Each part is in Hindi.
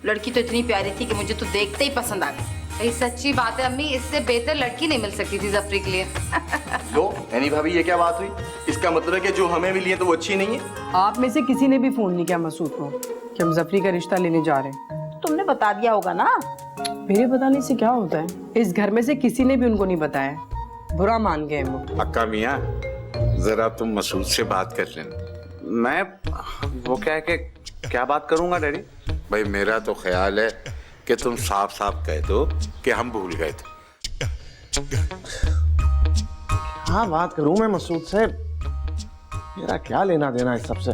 लड़की तो इतनी प्यारी थी कि मुझे तो देखते ही पसंद आ गई। भाई सच्ची बात है अम्मी, इससे बेहतर लड़की नहीं मिल सकती थी जफरी के लिए। लो एनी भाभी, ये क्या बात हुई? इसका मतलब है कि जो हमें मिली है तो वो अच्छी नहीं है? आप में से किसी ने भी फोन नहीं किया मसूद को कि हम जफरी का रिश्ता लेने जा रहे हैं? तुमने बता दिया होगा ना। मेरे बताने से क्या होता है? इस घर में से किसी ने भी उनको नहीं बताया, बुरा मान गए वो। अक्का मियाँ, जरा तुम मसूद से बात कर लेना। मैं वो क्या है कि क्या बात करूंगा डैडी? भाई मेरा तो ख्याल है कि तुम साफ साफ कह दो कि हम भूल गए थे। हाँ बात करूं मैं मसूद से? मेरा क्या लेना देना इस सबसे?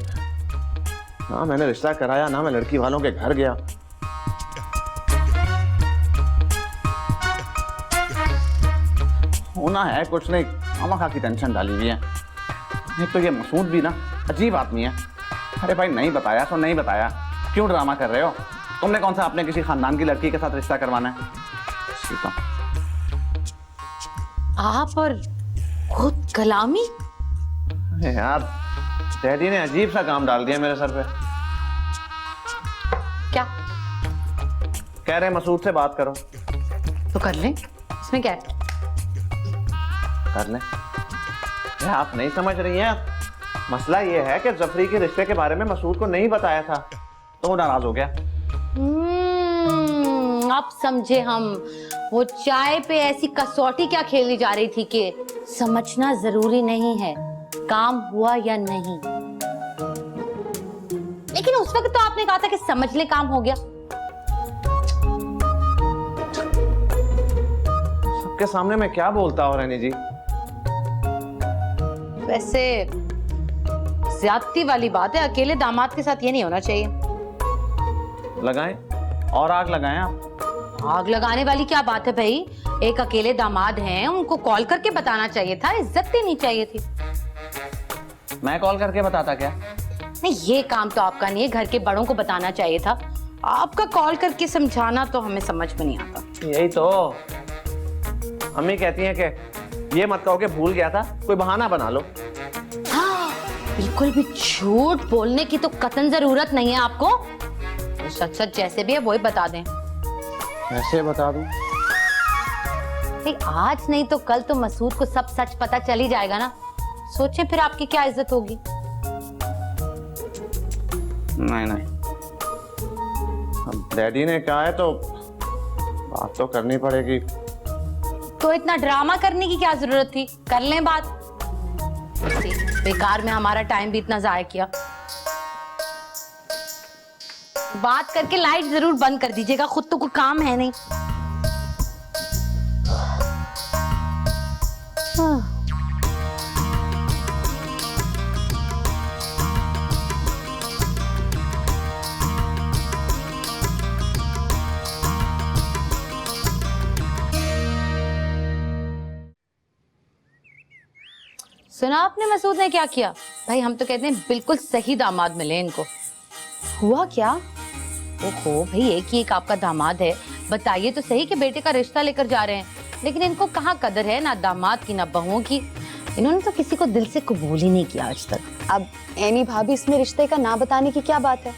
ना मैंने रिश्ता कराया, ना मैं लड़की वालों के घर गया। होना है कुछ नहीं, खामखा की टेंशन डाली हुई है। एक तो ये मसूद भी ना अजीब आदमी है। अरे भाई नहीं बताया तो नहीं बताया, क्यों ड्रामा कर रहे हो? तुमने कौन सा अपने किसी खानदान की लड़की के साथ रिश्ता करवाना है? सीता। आप और खुद कलामी। अरे यार, डैडी ने अजीब सा काम डाल दिया मेरे सर पे। क्या कह रहे मसूद से बात करो। तो कर ले, इसमें क्या है? कर ले। ये आप नहीं समझ रही हैं। मसला ये है कि जफरी के रिश्ते के बारे में मसूद को नहीं बताया था तो वो नाराज हो गया। अब समझे हम। वो चाय पे ऐसी कसौटी क्या खेली जा रही थी कि समझना जरूरी नहीं है काम हुआ या नहीं। लेकिन उस वक्त तो आपने कहा था कि समझ ले काम हो गया। सबके सामने मैं क्या बोलता हूँ रैनी जी? वैसे ज्यादती वाली बात है, अकेले दामाद के साथ ये नहीं होना चाहिए। लगाएं और आग लगाएं आप। आग लगाने वाली क्या बात है भाई? एक अकेले दामाद हैं, उनको कॉल करके बताना चाहिए था, इज्जत देनी चाहिए थी। मैं कॉल करके बताता क्या? नहीं, ये काम तो आपका नहीं है, घर के बड़ों को बताना चाहिए था। आपका कॉल करके समझाना तो हमें समझ में नहीं आता। यही तो अम्मी कहती हैं कि ये मत कहो कि भूल गया था, कोई बहाना बना लो। हाँ, बिल्कुल भी झूठ बोलने की तो कतई जरूरत नहीं है आपको। तो सच सच जैसे भी है वही बता दें। कैसे बता दूं? नहीं, आज नहीं तो कल तो मसूद को सब सच पता चल ही जाएगा ना। सोचे फिर आपकी क्या इज्जत होगी। नहीं नहीं, अब डैडी ने कहा है तो बात तो करनी पड़ेगी। तो इतना ड्रामा करने की क्या जरूरत थी? कर लें बात। बेकार में हमारा टाइम भी इतना जाया किया। बात करके लाइट जरूर बंद कर दीजिएगा, खुद तो कोई काम है नहीं। सुना आपने मसूद ने क्या किया? भाई हम तो कहते हैं बिल्कुल सही दामाद मिले इनको। हुआ क्या? ओहो भाई, एक ही एक आपका दामाद है, बताइए तो सही कि बेटे का रिश्ता लेकर जा रहे हैं, लेकिन इनको कहाँ कदर है, ना दामाद की ना बहुओं की। इन्होंने तो किसी को दिल से कबूल ही नहीं किया आज तक। अब एनी भाभी, इसमें रिश्ते का ना बताने की क्या बात है?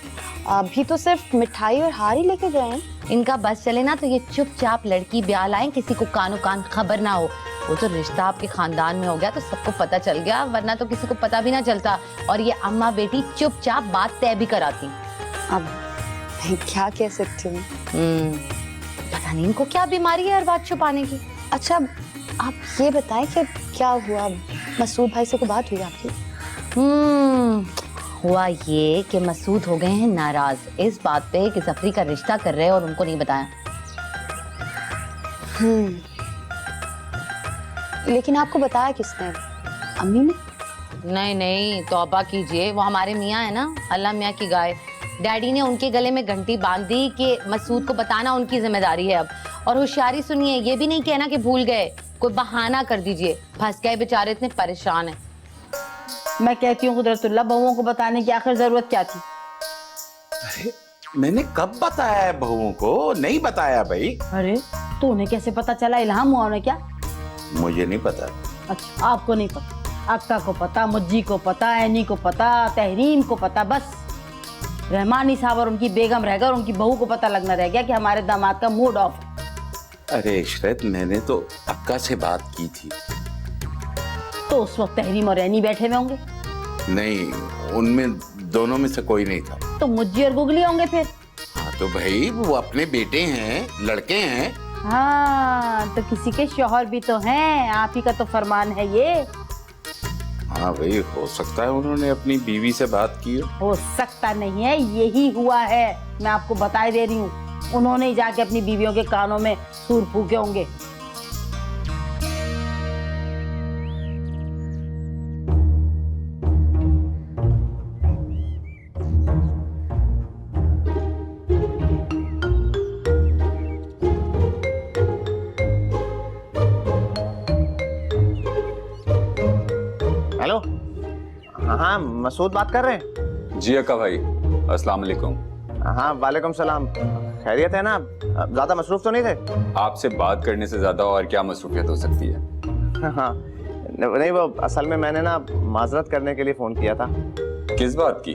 अभी तो सिर्फ मिठाई और हार ही लेके गए हैं। इनका बस चले ना तो ये चुपचाप लड़की ब्याह लाएं, किसी को कानो कान खबर ना हो। वो तो रिश्ता आपके खानदान में हो गया तो सबको पता चल गया, वरना तो किसी को पता भी ना चलता और ये अम्मा बेटी चुपचाप बात तय भी कराती। अब मैं क्या कह सकती हूँ? पता नहीं इनको क्या बीमारी है हर बात छुपाने की। अच्छा, आप ये बताएं कि क्या हुआ? मसूद भाई से कोई बात हुई आपकी? हुआ ये कि मसूद हो गए हैं नाराज इस बात पे कि जफरी का रिश्ता कर रहे हैं और उनको नहीं बताया। लेकिन आपको बताया किसने? अम्मी ने? नहीं नहीं, तौबा कीजिए, वो हमारे मियाँ है ना, अल्लाह मियाँ की गाय। डैडी ने उनके गले में घंटी बांध दी कि मसूद को बताना उनकी जिम्मेदारी है अब। और होशियारी सुनिए, ये भी नहीं कहना कि भूल गए, कोई बहाना कर दीजिए, फंस गए बेचारे, इतने परेशान हैं। मैं कहती हूँ कुदरतुल्लाह, बहुओं को बताने की आखिर जरूरत क्या थी? अरे मैंने कब बताया है बहुओं को? नहीं बताया भाई। अरे तो उन्हें कैसे पता चला? इल्हाम हुआ उन्हें क्या? मुझे नहीं पता। अच्छा, आपको नहीं पता? अक्का को पता, मुज्जी को पता, ऐनी को पता, तहरीन को पता, बस रहमानी साहब और उनकी बेगम रह गए और उनकी बहू को पता लगना रह गया कि हमारे दामाद का मूड ऑफ है। अरे इशरत, मैंने तो अक्का से बात की थी। तो उस वक्त तहरीम और रैनी बैठे हुए होंगे। नहीं, उनमें दोनों में से कोई नहीं था। तो मुझे और गुगली होंगे फिर। हाँ तो भाई वो अपने बेटे हैं, लड़के हैं। हाँ तो किसी के शौहर भी तो हैं, आप ही का तो फरमान है ये। हाँ भाई, हो सकता है उन्होंने अपनी बीवी से बात की हो। सकता नहीं है, यही हुआ है। मैं आपको बताई दे रही हूँ, उन्होंने ही जाके अपनी बीवियों के कानों में सूर फूके होंगे। हेलो, हाँ मसूद बात कर रहे हैं? जी अक्का भाई, अस्सलाम वालेकुम। हाँ वालेकुम सलाम। खैरियत है ना? ज्यादा मसरूफ तो नहीं थे? आपसे बात करने से ज्यादा और क्या मसरूफियत हो सकती है। हाँ नहीं, वो असल में मैंने ना माजरत करने के लिए फोन किया था। किस बात की?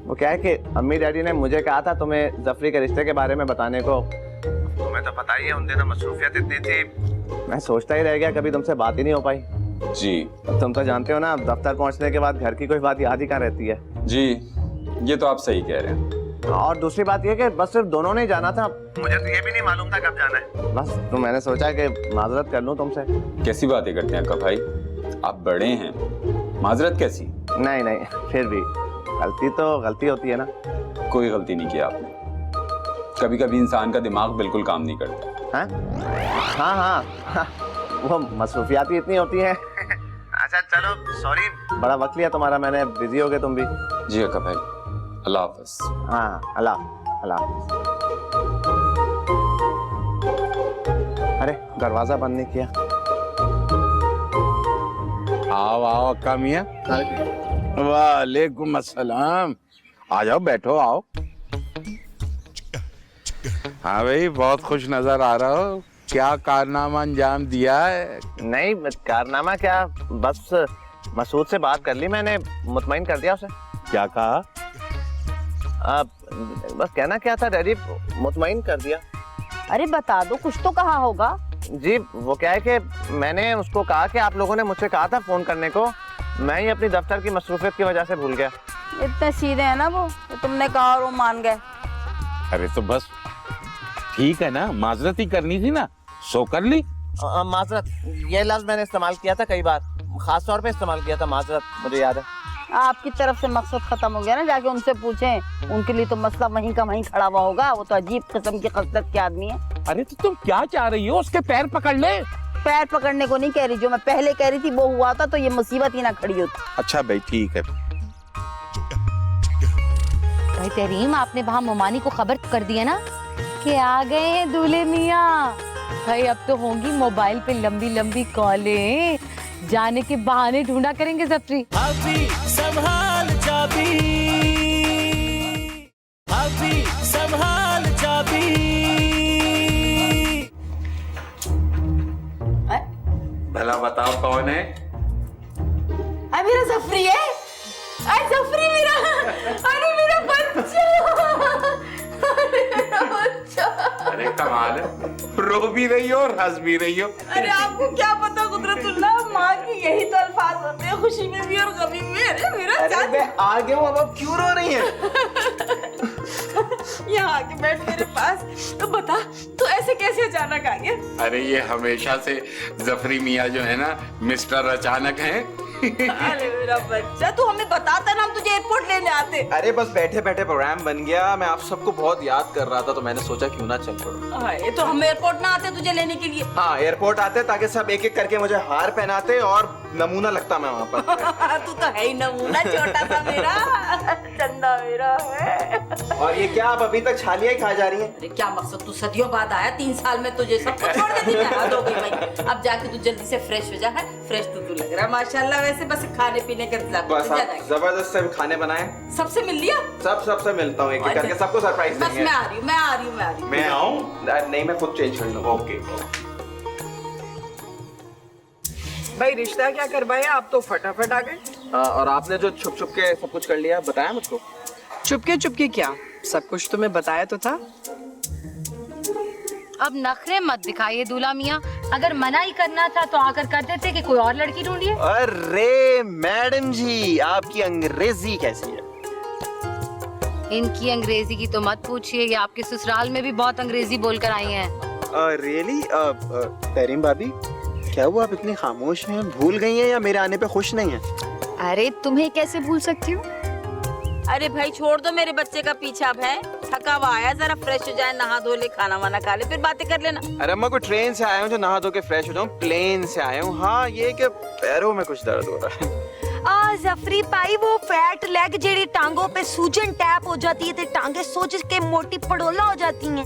वो क्या है कि अम्मी डैडी ने मुझे कहा था तुम्हें जफरी के रिश्ते के बारे में बताने को। तुम्हें तो पता ही है उन दिनों मसरूफियत इतनी थी, मैं सोचता ही रह गया, कभी तुमसे बात ही नहीं हो पाई। जी तुम तो जानते हो ना, दफ्तर पहुंचने के बाद घर की कोई बात याद ही कहाँ रहती है। जी, ये तो आप सही कह रहे हैं। और दूसरी बात ये कि बस सिर्फ दोनों ने ही जाना था, मुझे तो ये भी नहीं मालूम था कब जाना है। बस तो मैंने सोचा कि माजरत कर लूं तुमसे। कैसी बातें करते हैं अक्का भाई, आप बड़े हैं, माजरत कैसी? नहीं, फिर भी गलती तो गलती होती है ना। कोई गलती नहीं की आपने। कभी कभी इंसान का दिमाग बिल्कुल काम नहीं करता। हाँ, वो मसरूफियात ही इतनी होती हैं। अच्छा चलो, सॉरी बड़ा वक्त लिया तुम्हारा मैंने, बिजी हो गए तुम भी। जी अक्का भाई, अल्लाह हाफ़िज़। हाँ अल्लाह हाफ़िज़। अरे दरवाजा बंद नहीं किया। आओ अक्का मियाँ। वालेकुम अस्सलाम। आ जाओ, बैठो, आओ। हाँ भाई, बहुत खुश नजर आ रहा हो। क्या कारनामा अंजाम दिया है? नहीं कारनामा क्या, बस मसूद से बात कर ली मैंने, मुतमईन कर दिया उसे। क्या कहा? बस कहना क्या था डैडी, मुतमईन कर दिया। अरे बता दो, कुछ तो कहा होगा। जी वो क्या है कि मैंने उसको कहा कि आप लोगों ने मुझसे कहा था फोन करने को, मैं ही अपनी दफ्तर की मसरूफियत की वजह से भूल गया। इतने सीधे हैं ना वो, तो तुमने कहा और वो मान गए। अरे तो बस ठीक है ना, माजरत ही करनी थी ना, सो कर ली। माजरत, ये लफ्ज मैंने इस्तेमाल किया था कई बार, खास तौर पे इस्तेमाल किया था माजरत, मुझे याद है। आपकी तरफ से मकसद खत्म हो गया ना, जाके उनसे पूछें, उनके लिए तो मसला वहीं का वहीं खड़ा हुआ होगा। वो तो अजीब किस्म की खसलत के आदमी है। अरे तो तुम क्या चाह रही हो? उसके पैर पकड़ ले। पैर पकड़ने को नहीं कह रही, जो मैं पहले कह रही थी वो हुआ था, तो ये मुसीबत ही ना खड़ी होती। अच्छा भाई ठीक है। भाई तहरीम, आपने वहाँ मोमानी को खबर कर दिया ना कि आ गए हैं दूल्हे मियाँ। भाई अब तो होंगी मोबाइल पे लंबी लंबी कॉलें, जाने के बहाने ढूंढा करेंगे जफरी। अभी संभाल जाबी, अभी संभाल जाबी। भला बताओ कौन है? अरे मेरा जफरी है। अरे जफरी मेरा, अरे मेरा बच्चा, अरे मेरा बच्चा। अरे कमाल है, रो भी रही हो और हंस भी रही हो। अरे आपको क्या पता कुदरतुल्लाह, माँ की यही तो अल्फाज होते हैं, खुशी में भी और गमी में। अरे मेरा अरे मैं आ गया हूँ, अब क्यों रो रही हैं? यहाँ आके बैठ मेरे पास। तो बता, तू ऐसे कैसे अचानक आ गया? अरे ये हमेशा से जफरी मियाँ जो है ना, मिस्टर अचानक हैं। अरे मेरा बच्चा, तू हमें बताता ना, हम तुझे एयरपोर्ट लेने आते। अरे बस बैठे बैठे प्रोग्राम बन गया, मैं आप सबको बहुत याद कर रहा था, तो मैंने सोचा क्यों ना चल पड़ो। अरे तो हम एयरपोर्ट ना आते तुझे लेने के लिए? हाँ एयरपोर्ट आते ताकि सब एक एक करके मुझे हार पहनाते और नमूना लगता मैं वहाँ पर। तू तो है ही नमूना, छोटा सा मेरा चंदा मेरा है। और ये क्या आप अभी तक छालियाँ ही खा जा रही हैं? अरे क्या मकसद, तू सदियों बाद आया, 3 साल में तुझे सब कुछ छोड़ देती है। हद हो गई भाई, अब जाके तू जल्दी से फ्रेश हो जा। है फ्रेश तो तू लग रहा है माशाल्लाह। वैसे बस खाने पीने का इंतजाम बस आप जबरदस्त से खाने बनाए, सबसे मिल लिया, सबसे मिलता हूँ एक एक करके, सबको सरप्राइज बस देंगे। मैं आ रही हूँ। मैं आऊँ? नहीं मैं खुद चेंज कर लूँगा। ओके भाई रिश्ता क्या करवाया, आप तो फटाफट आ गए। और आपने जो छुप छुप के सब कुछ कर लिया बताया मुझको? चुपके क्या, सब कुछ तुम्हें बताया तो था। अब नखरे मत दिखाइए दूल्हा मियाँ, अगर मना ही करना था तो आकर कर देते कि कोई और लड़की ढूंढिए। अरे मैडम जी, आपकी अंग्रेजी कैसी है? इनकी अंग्रेजी की तो मत पूछिए, ये आपके ससुराल में भी बहुत अंग्रेजी बोलकर आई हैं। रियली तरीम भाभी, क्या हुआ आप इतनी खामोश हैं? भूल गई हैं या मेरे आने पे खुश नहीं हैं? अरे तुम्हें कैसे भूल सकती हूँ? अरे भाई छोड़ दो मेरे बच्चे का पीछा, अब है थका हुआ आया, जरा फ्रेश हो जाए, नहा धो ले, खाना वाना खा ले, फिर बातें कर लेना। अरे अम्मा, कोई ट्रेन से आया हूँ जो नहा धो के फ्रेश हो जाऊँ, प्लेन से आया हूँ। हाँ ये कि पैरों में कुछ दर्द हो रहा है। जफरी पाई वो फैट लेग जेडी टांगों पे सूजन टैप हो जाती है, ते टांगे सोच के मोटी पड़ोला हो जाती हैं।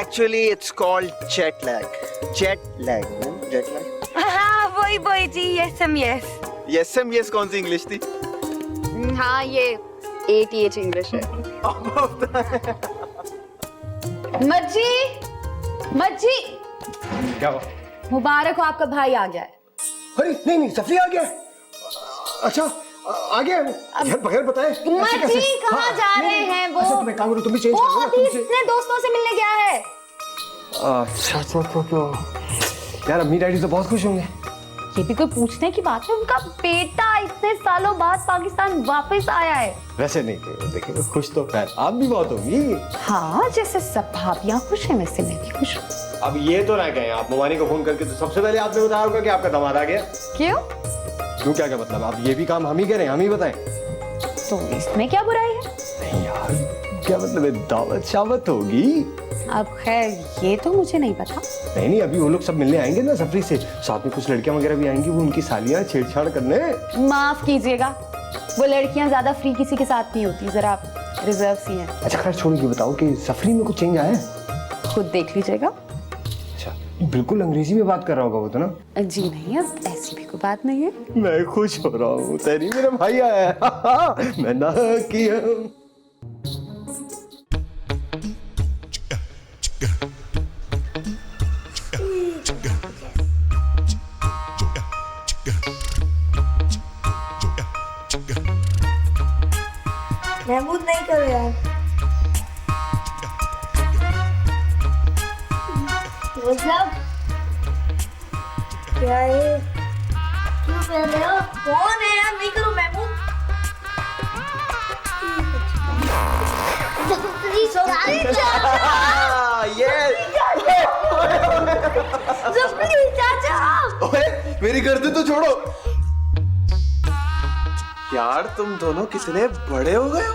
Actually it's called jet lag. Jet lag. हाँ वही जी, यस कौन सी इंग्लिश थी? हाँ ये ATH इंग्लिश है। मज्जी क्या हुआ? मुबारक हो, आपका भाई आ गया है। अरे नहीं सफरी आ गया। अच्छा आ गया यार, बगैर बताए मज्जी कहाँ जा रहे हैं वो? अच्छा तुम्हें काम करो, तुम भी चेंज वो करो अभी अपने दोस्तों से मिलने गया है। अच्छा यार, अम्मी डैडी तो बहुत खुश होंगे। ये भी कोई पूछने की बात है? उनका बेटा इतने सालों बाद पाकिस्तान वापस आया है। वैसे नहीं, देखिए खुश तो खैर आप भी बहुत होंगी। हाँ, जैसे सब भाभियाँ खुश हैं वैसे मैं भी खुश हूँ। अब ये तो ना कहें आप ममानी को फोन करके तो सबसे पहले आपने बताया होगा कि आपका दामाद आ गया। क्यों क्या मतलब? अब ये भी काम हम ही करें, हम ही बताएं। तो इसमें क्या बुराई है? नहीं यार, क्या मतलब है, दावत शावत होगी। अब खैर ये तो मुझे नहीं पता। नहीं अभी वो लोग सब मिलने आएंगे ना सफरी से, साथ में कुछ लड़कियां वगैरह भी आएंगी, वो उनकी सालियां छेड़छाड़ करने। माफ कीजिएगा, वो लड़कियां ज्यादा फ्री किसी के साथ नहीं होती, जरा रिजर्व सी हैं। अच्छा खैर छोड़िए, बताओ कि सफरी में कुछ चेंज आया है? खुद देख लीजिएगा। अच्छा बिल्कुल अंग्रेजी में बात कर रहा होगा वो तो ना? जी नहीं, अब ऐसी भी कोई बात नहीं है। मैं खुश हो रहा हूँ, तेरी मेरा भाई आया है। मैं ना किया। महमूद नहीं करो यार। मतलब क्या है? क्यों कर रहे हो? कौन है यार? नहीं करो महमूद। चाचा मेरी गर्दन तो छोड़ो यार, तुम दोनों कितने बड़े हो गए हो।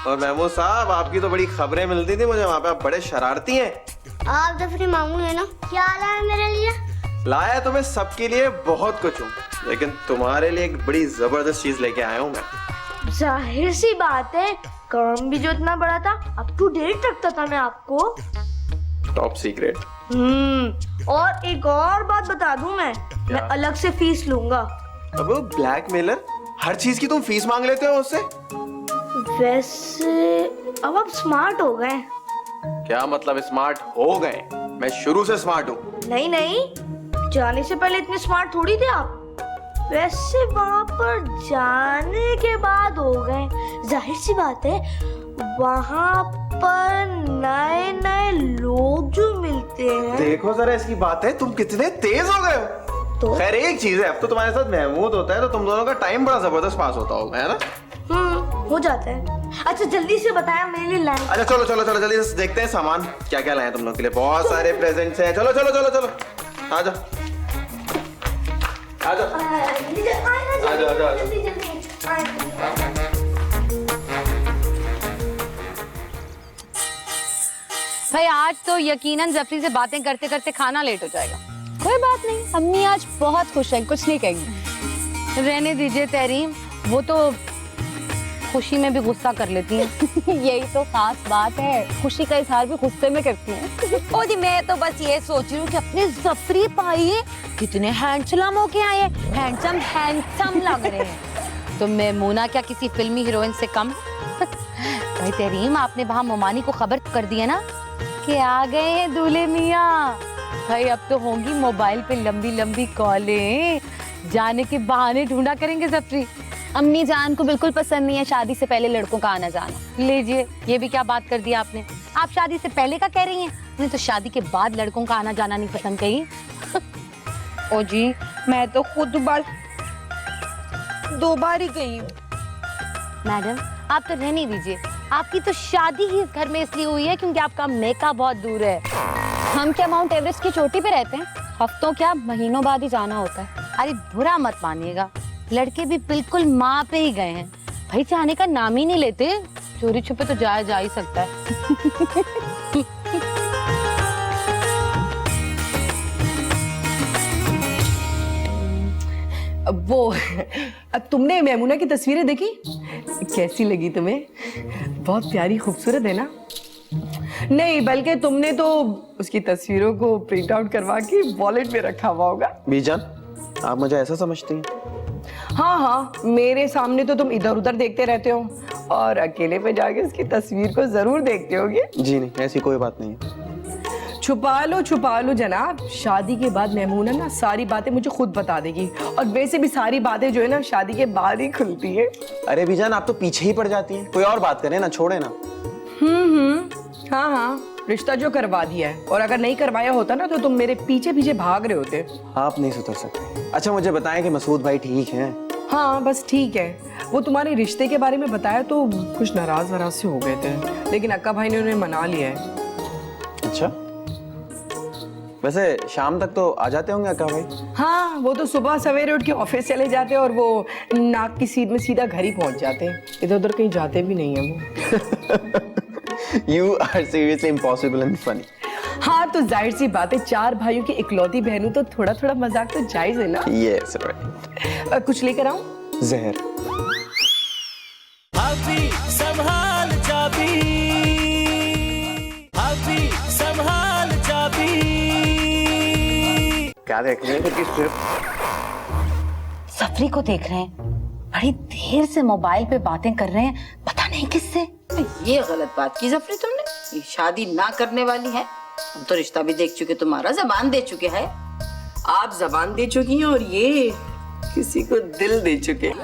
और महमूद साहब, आपकी तो बड़ी खबरें मिलती थी मुझे वहाँ पे, आप बड़े शरारती हैं। आप जफरी मामू है ना? क्या लाया मेरे लिए? लाया तुम्हें सबके लिए बहुत कुछ हूँ, लेकिन तुम्हारे लिए एक बड़ी जबरदस्त चीज लेके आया हूँ मैं। जाहिर सी बात है, काम भी जो इतना बड़ा था, अप टू डेट रखता था मैं आपको। Top secret. और एक और बात बता दूं मैं अलग से फीस लूंगा। अब ब्लैकमेलर, हर चीज की तुम फीस मांग लेते हो उससे। वैसे अब आप स्मार्ट हो गए। क्या मतलब स्मार्ट हो गए? मैं शुरू से स्मार्ट हूँ। नहीं, जाने से पहले इतने स्मार्ट थोड़ी थे आप। वैसे वहाँ पर जाने के बाद हो गए। जाहिर सी बात है, वहाँ पर नए नए लोग जो मिलते हैं। देखो जरा इसकी बात है, तुम कितने तेज हो गए हो। तो खैर एक चीज है, अब तो तुम्हारे साथ महमूद होता है तो तुम दोनों का टाइम बड़ा जबरदस्त पास होता होगा, है ना? हो जाता है। अच्छा जल्दी से बताया मेरे लिए लाए। अच्छा चलो जल्दी से देखते हैं सामान क्या क्या लाए तुम लोग के लिए। बहुत सारे प्रेजेंट्स हैं। चलो आ जाओ भाई आज तो यकीनन जफरी से बातें करते करते खाना लेट हो जाएगा। कोई बात नहीं, अम्मी आज बहुत खुश है, कुछ नहीं कहेंगी। रहने दीजिए तहरीम, वो तो खुशी में भी गुस्सा कर लेती हैं। यही तो खास बात है, खुशी का इजहार भी गुस्से में करती हैं। ओ जी, मैं तो बस ये सोच रही हूँ कि अपने जफरी पाइए कितने हैंडसम होके आए हैं, हैंडसम लग रहे हैं। तो मैमूना क्या किसी फिल्मी हीरोइन से कम? भाई तहरीम, आपने वहाँ मोमानी को खबर कर दी है ना कि आ गए हैं दूल्हे मियाँ। भाई अब तो होंगी मोबाइल पे लंबी लंबी कॉलें, जाने के बहाने ढूंढा करेंगे जफरी। अम्मी जान को बिल्कुल पसंद नहीं है शादी से पहले लड़कों का आना जाना। लीजिए, ये भी क्या बात कर दी आपने। आप शादी से पहले का कह रही हैं, नहीं तो शादी के बाद लड़कों का आना जाना नहीं पसंद कही। ओ जी, मैं तो खुद बस 2 बार ही गई हूँ। मैडम आप तो रहने दीजिए, आपकी तो शादी ही इस घर में इसलिए हुई है क्योंकि आपका मेका बहुत दूर है। हम क्या माउंट एवरेस्ट की चोटी पे रहते हैं, हफ्तों क्या महीनों बाद ही जाना होता है। अरे बुरा मत मानिएगा, लड़के भी बिल्कुल माँ पे ही गए हैं भाई, जाने का नाम ही नहीं लेते। चोरी छुपे तो जा ही सकता है। वो तुमने मेमूना की तस्वीरें देखी? कैसी लगी तुम्हें? बहुत प्यारी खूबसूरत है ना? नहीं, बल्कि तुमने तो उसकी तस्वीरों को प्रिंट आउट करवा के वॉलेट में रखा हुआ होगा। बीजान, आप मुझे ऐसा समझती हैं? हाँ हाँ, मेरे सामने तो तुम इधर उधर देखते रहते हो और अकेले पे जाके उसकी तस्वीर को जरूर देखते होगे। जी नहीं, ऐसी कोई बात नहीं है। छुपा लो जनाब, शादी के बाद मेमूना ना सारी बातें मुझे खुद बता देगी, और वैसे भी सारी बातें जो है ना शादी के बाद ही खुलती है। अरे बीजान, आप तो पीछे ही पड़ जाती हैं। कोई और बात करें ना, छोड़े ना। हाँ हाँ, रिश्ता जो करवा दिया है, और अगर नहीं करवाया होता ना तो तुम मेरे पीछे पीछे भाग रहे होते। आप नहीं सुधर सकते। अच्छा मुझे बताएं कि मसूद भाई ठीक हैं? हाँ बस ठीक है। वो तुम्हारे रिश्ते के बारे में बताया तो कुछ नाराज वराज से हो गए थे, लेकिन अक्का भाई ने उन्हें मना लिया है। अच्छा, वैसे शाम तक तो आ जाते होंगे अक्का भाई? हाँ, वो तो सुबह सवेरे उठ के ऑफिस चले जाते हैं और वो नाक की सीध में सीधा घर ही पहुंच जाते हैं, इधर उधर कहीं जाते भी नहीं है वो। You are seriously impossible and funny. हाँ तो जाहिर सी बात है, 4 भाइयों की इकलौती बहन हूं तो थोड़ा थोड़ा मजाक तो जायज है ना। Yes, right. कुछ लेकर आऊं? जहर। भाभी संभाल चाबी, भाभी संभाल चाबी। क्या देख रहे हैं? किस सफरी को देख रहे हैं, बड़ी देर से मोबाइल पे बातें कर रहे हैं, पता नहीं किससे। ये गलत बात की जफरी तुमने, ये शादी ना करने वाली है। हम तो रिश्ता भी देख चुके, तुम्हारा जबान दे चुके हैं। आप जबान दे चुकी हैं और ये किसी को दिल दे चुके हैं।